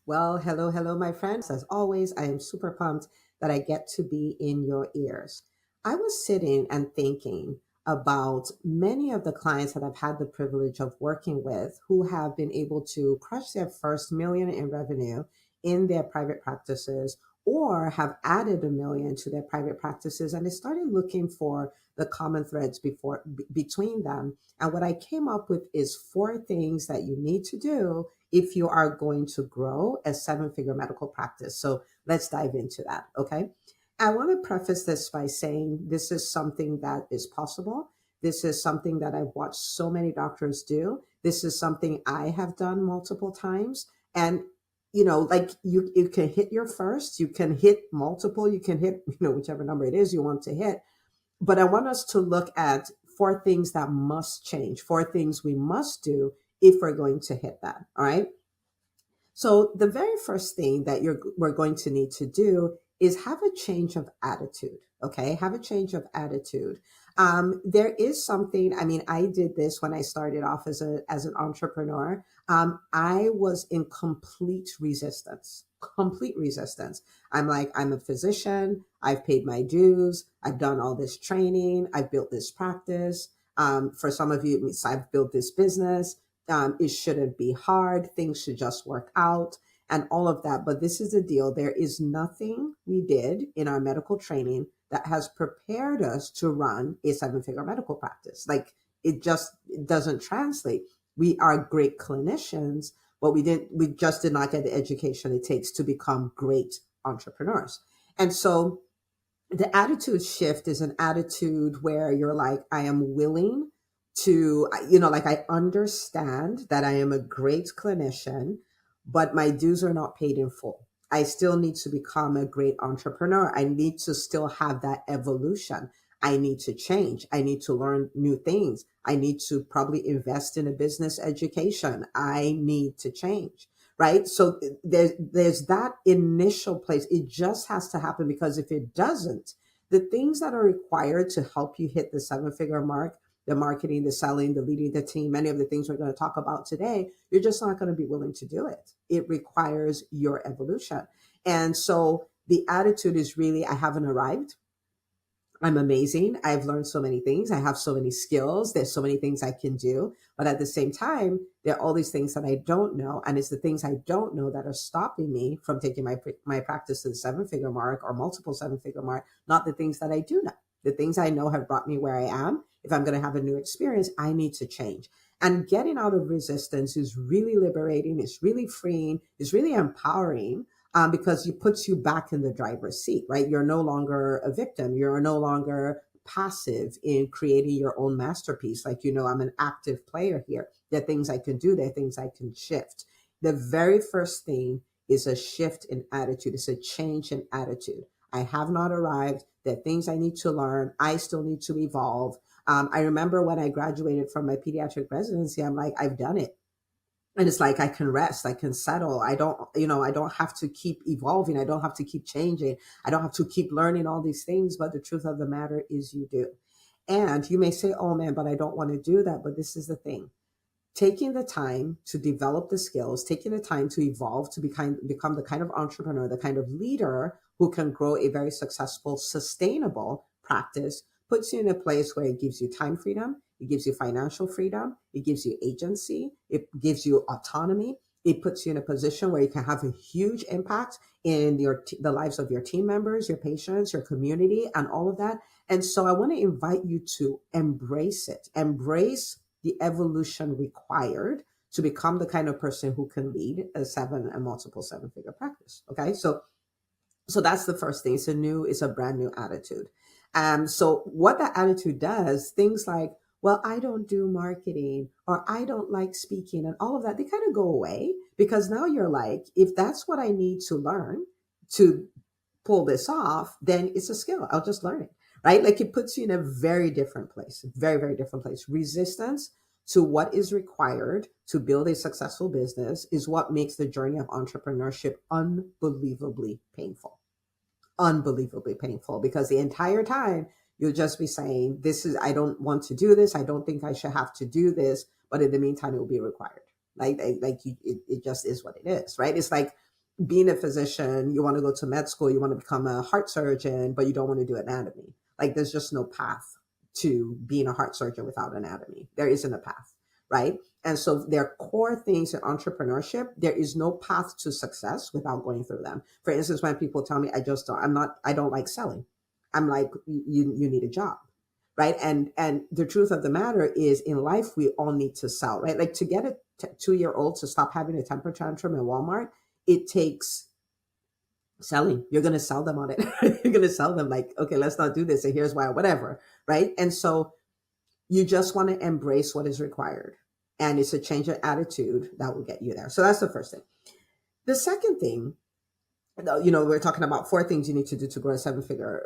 Well, hello, my friends. As always, I am super pumped that I get to be in your ears. I was sitting and thinking about many of the clients that I've had the privilege of working with who have been able to crush their first million in revenue in their private practices or have added a million to their private practices. And I started looking for the common threads between them. And what I came up with is four things that you need to do if you are going to grow a seven-figure medical practice. So let's dive into that, okay? I want to preface this by saying this is something that is possible. This is something that I've watched so many doctors do. This is something I have done multiple times. And like you can hit your first, you can hit multiple, you can hit, whichever number it is you want to hit. But I want us to look at four things that must change, four things we must do if we're going to hit that. All right. So the very first thing that we're going to need to do is have a change of attitude. Okay, have a change of attitude. There is something. I mean, I did this when I started off as an entrepreneur. I was in complete resistance. Complete resistance. I'm like, I'm a physician. I've paid my dues. I've done all this training. I've built this practice. For some of you, I've built this business. It shouldn't be hard. Things should just work out and all of that. But this is the deal. There is nothing we did in our medical training that has prepared us to run a seven-figure medical practice. Like it doesn't translate. We are great clinicians, but we just did not get the education it takes to become great entrepreneurs. And so the attitude shift is an attitude where you're like, I am willing to, like I understand that I am a great clinician, but my dues are not paid in full. I still need to become a great entrepreneur. I need to still have that evolution. I need to change. I need to learn new things. I need to probably invest in a business education. I need to change. Right. So there's that initial place. It just has to happen, because if it doesn't, the things that are required to help you hit the seven-figure mark, the marketing, the selling, the leading the team, many of the things we're going to talk about today, you're just not going to be willing to do it. It requires your evolution. And so the attitude is really, I haven't arrived. I'm amazing. I've learned so many things. I have so many skills. There's so many things I can do. But at the same time, there are all these things that I don't know. And it's the things I don't know that are stopping me from taking my practice to the seven-figure mark or multiple seven-figure mark, not the things that I do know. The things I know have brought me where I am. If I'm going to have a new experience, I need to change. And getting out of resistance is really liberating. It's really freeing. It's really empowering, because it puts you back in the driver's seat, right? You're no longer a victim. You're no longer passive in creating your own masterpiece. Like, I'm an active player here. There are things I can do. There are things I can shift. The very first thing is a shift in attitude. It's a change in attitude. I have not arrived. There are things I need to learn. I still need to evolve. I remember when I graduated from my pediatric residency, I'm like, I've done it. And it's like, I can rest, I can settle. I don't have to keep evolving. I don't have to keep changing. I don't have to keep learning all these things. But the truth of the matter is you do. And you may say, oh man, but I don't want to do that. But this is the thing. Taking the time to develop the skills, taking the time to evolve, to become the kind of entrepreneur, the kind of leader who can grow a very successful, sustainable practice, puts you in a place where it gives you time freedom, it gives you financial freedom, it gives you agency, it gives you autonomy. It puts you in a position where you can have a huge impact in the lives of your team members, your patients, your community, and all of that. And so I want to invite you to embrace it. Embrace the evolution required to become the kind of person who can lead a multiple seven-figure practice. Okay, so that's the first thing. It's a brand new attitude. So what that attitude does, things like, well, I don't do marketing, or I don't like speaking, and all of that, they kind of go away, because now you're like, if that's what I need to learn to pull this off, then it's a skill. I'll just learn it, right? Like it puts you in a very different place, very, very different place. Resistance to what is required to build a successful business is what makes the journey of entrepreneurship unbelievably painful. Unbelievably painful, because the entire time you'll just be saying, I don't want to do this. I don't think I should have to do this. But in the meantime, it will be required. It just is what it is, right? It's like being a physician, you want to go to med school, you want to become a heart surgeon, but you don't want to do anatomy. Like there's just no path to being a heart surgeon without anatomy. There isn't a path, right? And so there are core things in entrepreneurship. There is no path to success without going through them. For instance, when people tell me I don't like selling, I'm like, you need a job, right? And the truth of the matter is, in life, we all need to sell, right? Like to get a 2-year-old to stop having a temper tantrum in Walmart, it takes selling. You're going to sell them on it. You're going to sell them like, okay, let's not do this. And here's why, whatever. Right. And so you just want to embrace what is required. And it's a change of attitude that will get you there. So that's the first thing. The second thing, we're talking about 4 things you need to do to grow a seven-figure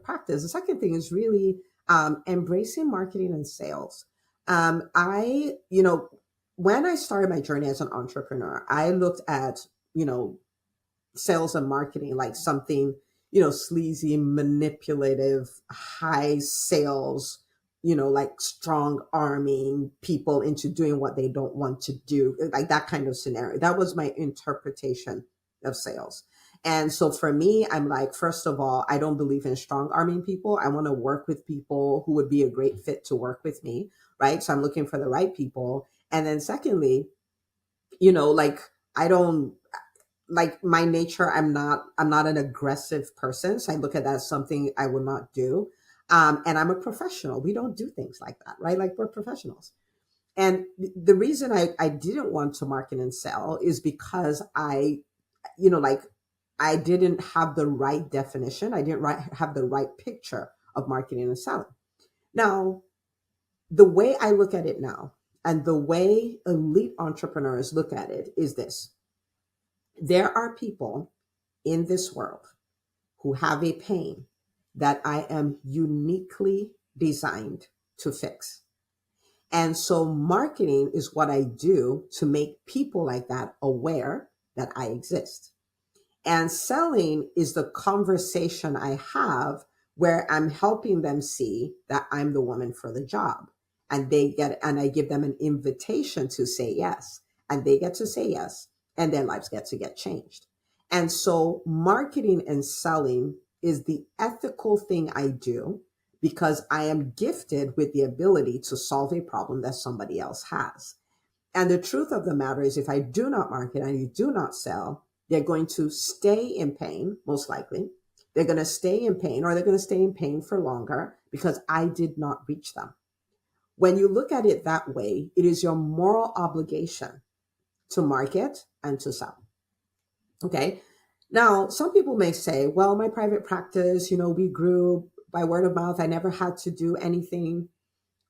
practice. The second thing is really embracing marketing and sales. When I started my journey as an entrepreneur, I looked at, sales and marketing like something, sleazy, manipulative, high sales, like strong arming people into doing what they don't want to do, like that kind of scenario. That was my interpretation of sales. And so for me, I'm like, first of all, I don't believe in strong arming people. I want to work with people who would be a great fit to work with me, right? So I'm looking for the right people. And then secondly, I don't like my nature. I'm not an aggressive person. So I look at that as something I will not do. And I'm a professional. We don't do things like that, right? Like we're professionals. And the reason I didn't want to market and sell is because I didn't have the right definition. I didn't have the right picture of marketing and selling. Now, the way I look at it now and the way elite entrepreneurs look at it is this. There are people in this world who have a pain that I am uniquely designed to fix. And so marketing is what I do to make people like that aware that I exist. And selling is the conversation I have where I'm helping them see that I'm the woman for the job. And I give them an invitation to say yes. And they get to say yes. And their lives get to get changed. And so marketing and selling is the ethical thing I do because I am gifted with the ability to solve a problem that somebody else has. And the truth of the matter is, if I do not market and you do not sell, they're going to stay in pain, most likely. They're going to stay in pain, or they're going to stay in pain for longer because I did not reach them. When you look at it that way, it is your moral obligation to market and to sell. Okay. Now, some people may say, well, my private practice, we grew by word of mouth. I never had to do anything.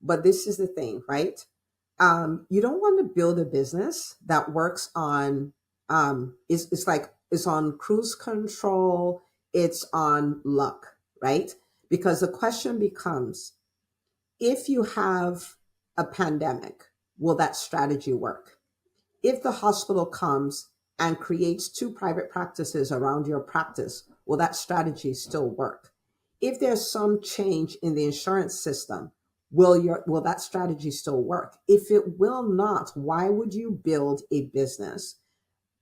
But this is the thing, right? You don't want to build a business that works on, it's on cruise control. It's on luck, right? Because the question becomes, if you have a pandemic, will that strategy work? If the hospital comes and creates 2 private practices around your practice, will that strategy still work? If there's some change in the insurance system, will that strategy still work? If it will not, why would you build a business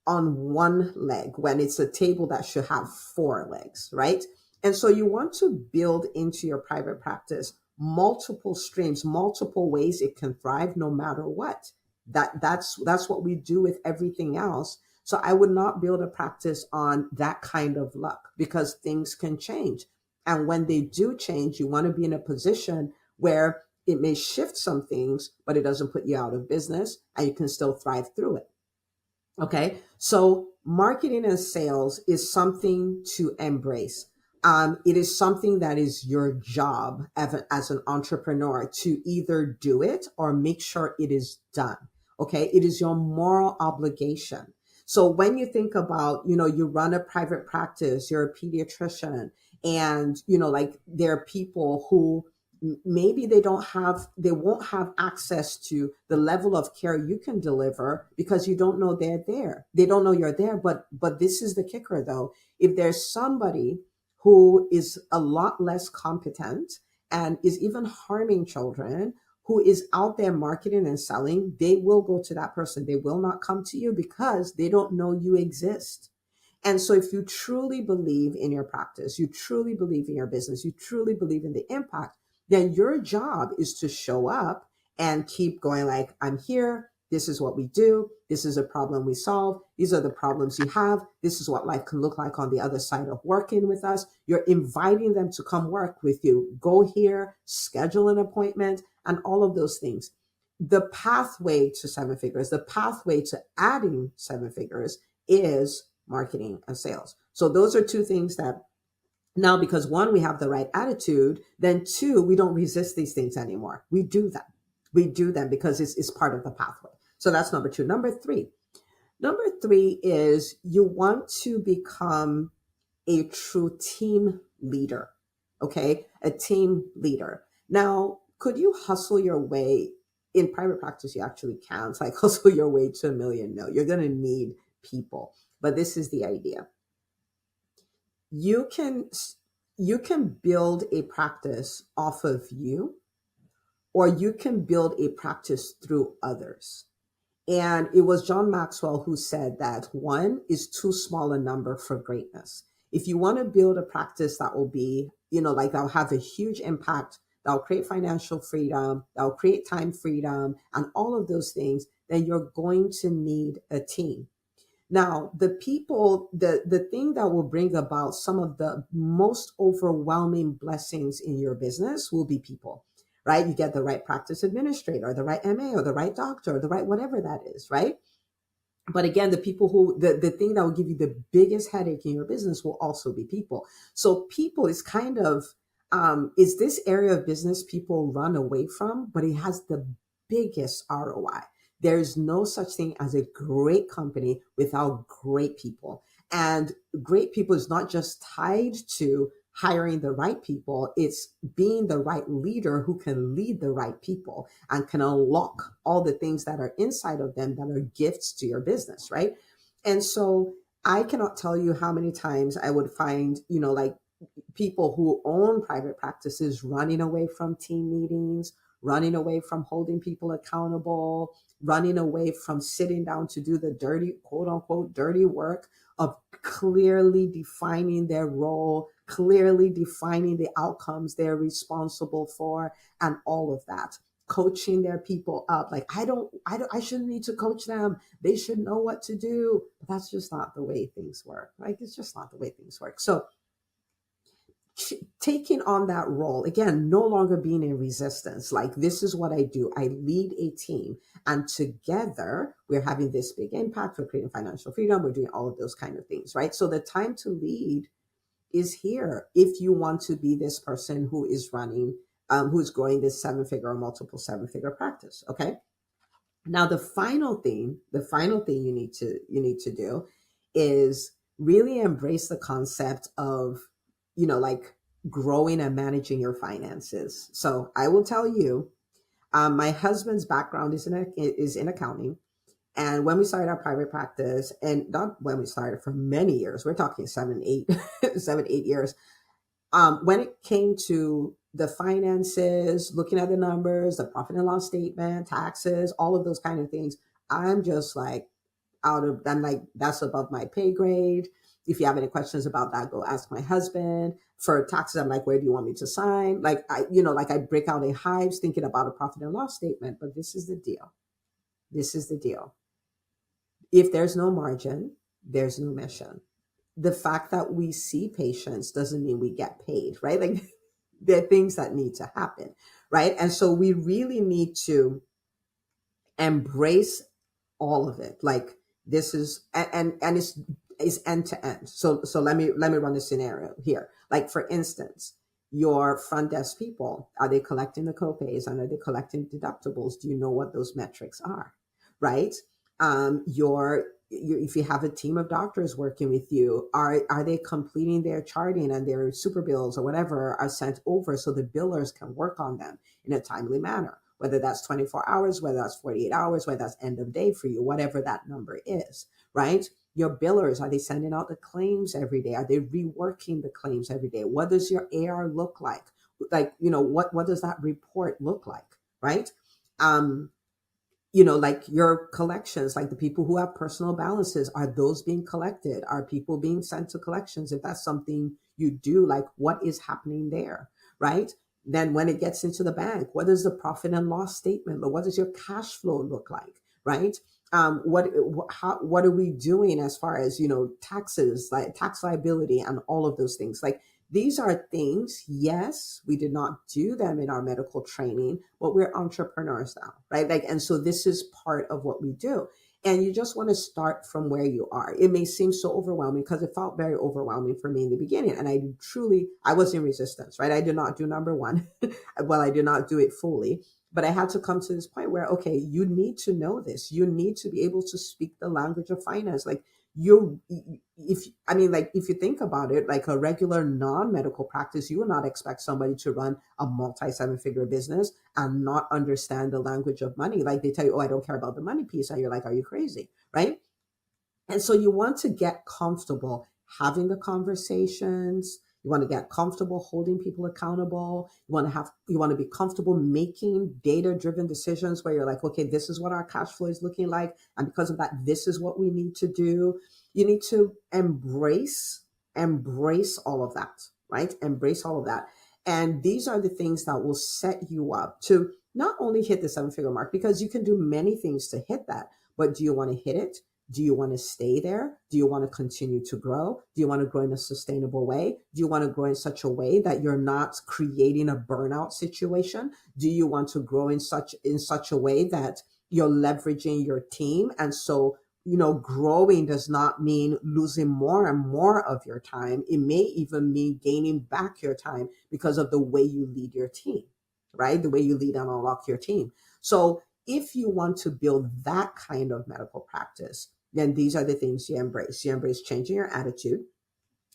on one leg when it's a table that should have 4 legs, right? And so you want to build into your private practice multiple streams, multiple ways it can thrive no matter what. That's what we do with everything else. So I would not build a practice on that kind of luck because things can change. And when they do change, you want to be in a position where it may shift some things, but it doesn't put you out of business and you can still thrive through it. Okay. So marketing and sales is something to embrace. It is something that is your job as an entrepreneur to either do it or make sure it is done. Okay. It is your moral obligation. So when you think about, you run a private practice, you're a pediatrician, and, there are people who maybe they won't have access to the level of care you can deliver because you don't know they're there. They don't know you're there. But this is the kicker though. If there's somebody who is a lot less competent and is even harming children, who is out there marketing and selling, they will go to that person. They will not come to you because they don't know you exist. And so if you truly believe in your practice, you truly believe in your business, you truly believe in the impact, then your job is to show up and keep going like, I'm here. This is what we do. This is a problem we solve. These are the problems you have. This is what life can look like on the other side of working with us. You're inviting them to come work with you. Go here, schedule an appointment, and all of those things. The pathway to seven figures, the pathway to adding seven figures is marketing and sales. So those are two things that now, because one, we have the right attitude, then two, we don't resist these things anymore. We do them. We do them because it's part of the pathway. So that's number two. Number three is you want to become a true team leader. Okay. A team leader. Now, could you hustle your way in private practice? You actually can. It's like hustle your way to $1 million. No, you're going to need people. But this is the idea. You can build a practice off of you, or you can build a practice through others. And it was John Maxwell who said that one is too small a number for greatness. If you want to build a practice that will be, like that'll have a huge impact, that'll create financial freedom, that'll create time freedom, and all of those things, then you're going to need a team. Now, the thing that will bring about some of the most overwhelming blessings in your business will be people, right? You get the right practice administrator, or the right MA, or the right doctor, or the right whatever that is, right? But again, the people the thing that will give you the biggest headache in your business will also be people. So people is kind of, is this area of business people run away from, but it has the biggest ROI. There's no such thing as a great company without great people. And great people is not just tied to hiring the right people. It's being the right leader who can lead the right people and can unlock all the things that are inside of them that are gifts to your business, right? And so I cannot tell you how many times I would find, like people who own private practices running away from team meetings, running away from holding people accountable, running away from sitting down to do the dirty, quote unquote, dirty work of clearly defining their role, clearly defining the outcomes they're responsible for, and all of that. Coaching their people up. Like, I shouldn't need to coach them. They should know what to do. But that's just not the way things work. Like, it's just not the way things work. So taking on that role, again, no longer being in resistance. Like, this is what I do. I lead a team, and together we're having this big impact. We're creating financial freedom. We're doing all of those kind of things, right? So the time to lead is here if you want to be this person who is running, who's growing this seven-figure or multiple seven-figure practice. Okay. Now, the final thing you need to do is really embrace the concept of, like growing and managing your finances. So I will tell you, my husband's background is in accounting. And when we started our private practice, and not when we started, for many years, we're talking 7-8 years. When it came to the finances, looking at the numbers, the profit and loss statement, taxes, all of those kind of things, I'm just like I'm like, that's above my pay grade. If you have any questions about that, go ask my husband. For taxes, I'm like, where do you want me to sign? Like, I break out in hives thinking about a profit and loss statement. But this is the deal. This is the deal. If there's no margin, there's no mission. The fact that we see patients doesn't mean we get paid, right? Like, there are things that need to happen, right? And so we really need to embrace all of it. Like, this is, and it's end to end. So let me run a scenario here. Like, for instance, your front desk people, are they collecting the copays, and are they collecting deductibles? Do you know what those metrics are, right? If you have a team of doctors working with you, are they completing their charting, and their super bills or whatever are sent over so the billers can work on them in a timely manner? Whether that's 24 hours, whether that's 48 hours, whether that's end of day for you, whatever that number is, right? Your billers, are they sending out the claims every day? Are they reworking the claims every day? What does your AR look like? Like, what does that report look like, right? Like your collections, like the people who have personal balances, are those being collected? Are people being sent to collections? If that's something you do, like what is happening there, right? Then when it gets into the bank, what is the profit and loss statement? What does your cash flow look like, right? What are we doing as far as, taxes, like tax liability and all of those things? Like these are things, yes, we did not do them in our medical training, but we're entrepreneurs now, right? Like, and so this is part of what we do. And you just want to start from where you are. It may seem so overwhelming because it felt very overwhelming for me in the beginning. And I was in resistance, right? I did not do number one. Well, I did not do it fully, but I had to come to this point where, okay, you need to know this. You need to be able to speak the language of finance. Like, you if you think about it, like a regular non-medical practice, you would not expect somebody to run a multi 7-figure business and not understand the language of money. Like they tell you, oh, I don't care about the money piece, and you're like, are you crazy, right? And so you want to get comfortable having the conversations. You want to get comfortable holding people accountable. You want to be comfortable making data-driven decisions where you're like, okay, this is what our cash flow is looking like. And because of that, this is what we need to do. You need to embrace all of that, right? Embrace all of that. And these are the things that will set you up to not only hit the 7-figure mark, because you can do many things to hit that, but do you want to hit it? Do you want to stay there? Do you want to continue to grow? Do you want to grow in a sustainable way? Do you want to grow in such a way that you're not creating a burnout situation? Do you want to grow in such a way that you're leveraging your team? And so, growing does not mean losing more and more of your time. It may even mean gaining back your time because of the way you lead your team, right? The way you lead and unlock your team. So if you want to build that kind of medical practice, then these are the things you embrace. You embrace changing your attitude.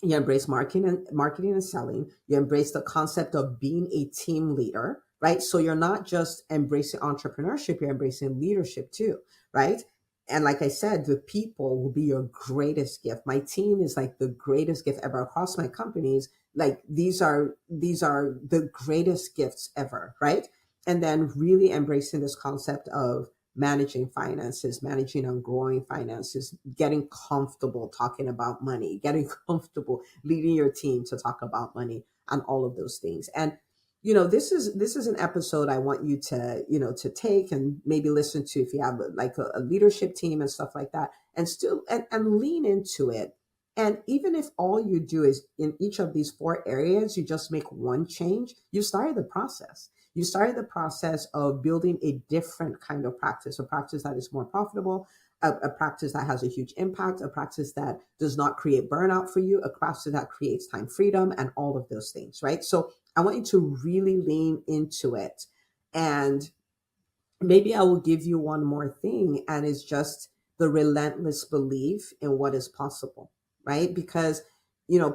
You embrace marketing and selling. You embrace the concept of being a team leader, right? So you're not just embracing entrepreneurship, you're embracing leadership too, right? And like I said, the people will be your greatest gift. My team is like the greatest gift ever across my companies. Like these are the greatest gifts ever, right? And then really embracing this concept of managing finances, managing and growing finances, getting comfortable talking about money, getting comfortable leading your team to talk about money, and all of those things. And this is an episode I want you to to take and maybe listen to if you have like a leadership team and stuff like that, and still and lean into it. And even if all you do is in each of these 4 areas, you just make one change, you started the process. You started the process of building a different kind of practice, a practice that is more profitable, a practice that has a huge impact, a practice that does not create burnout for you, a practice that creates time freedom, and all of those things, right? So I want you to really lean into it. And maybe I will give you one more thing, and it's just the relentless belief in what is possible, right? Because,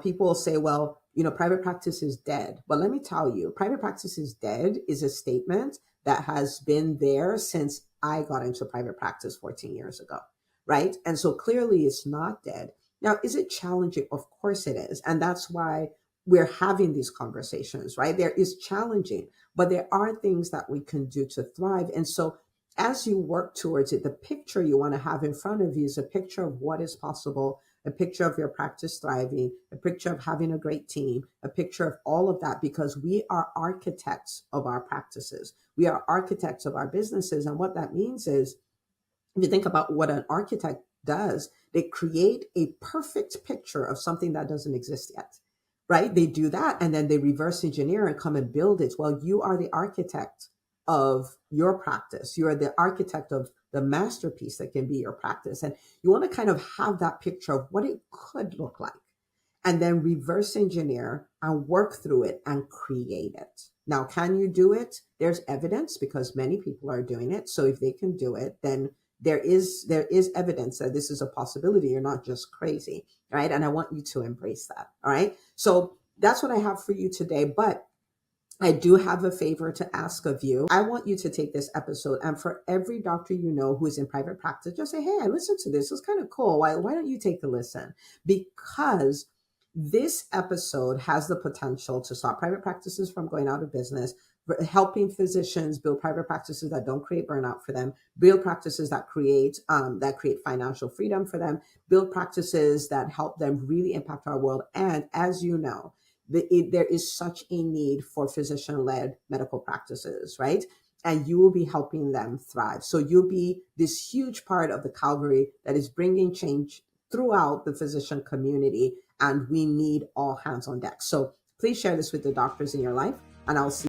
people say, well, private practice is dead. But let me tell you, private practice is dead is a statement that has been there since I got into private practice 14 years ago, right? And so clearly it's not dead. Now, is it challenging? Of course it is. And that's why we're having these conversations, right? There is challenging, but there are things that we can do to thrive. And so as you work towards it, the picture you want to have in front of you is a picture of what is possible, a picture of your practice thriving, a picture of having a great team, a picture of all of that, because we are architects of our practices. We are architects of our businesses. And what that means is, if you think about what an architect does, they create a perfect picture of something that doesn't exist yet, right? They do that and then they reverse engineer and come and build it. Well, you are the architect of your practice. You are the architect of the masterpiece that can be your practice. And you want to kind of have that picture of what it could look like, and then reverse engineer and work through it and create it. Now, can you do it? There's evidence because many people are doing it. So if they can do it, then there is evidence that this is a possibility. You're not just crazy, right? And I want you to embrace that. All right. So that's what I have for you today. But I do have a favor to ask of you. I want you to take this episode, and for every doctor you know who is in private practice, just say, hey, I listened to this. It's kind of cool. Why don't you take a listen? Because this episode has the potential to stop private practices from going out of business, helping physicians build private practices that don't create burnout for them, build practices that create financial freedom for them, build practices that help them really impact our world. And as you know, there is such a need for physician-led medical practices, right? And you will be helping them thrive. So you'll be this huge part of the Calvary that is bringing change throughout the physician community. And we need all hands on deck. So please share this with the doctors in your life, and I'll see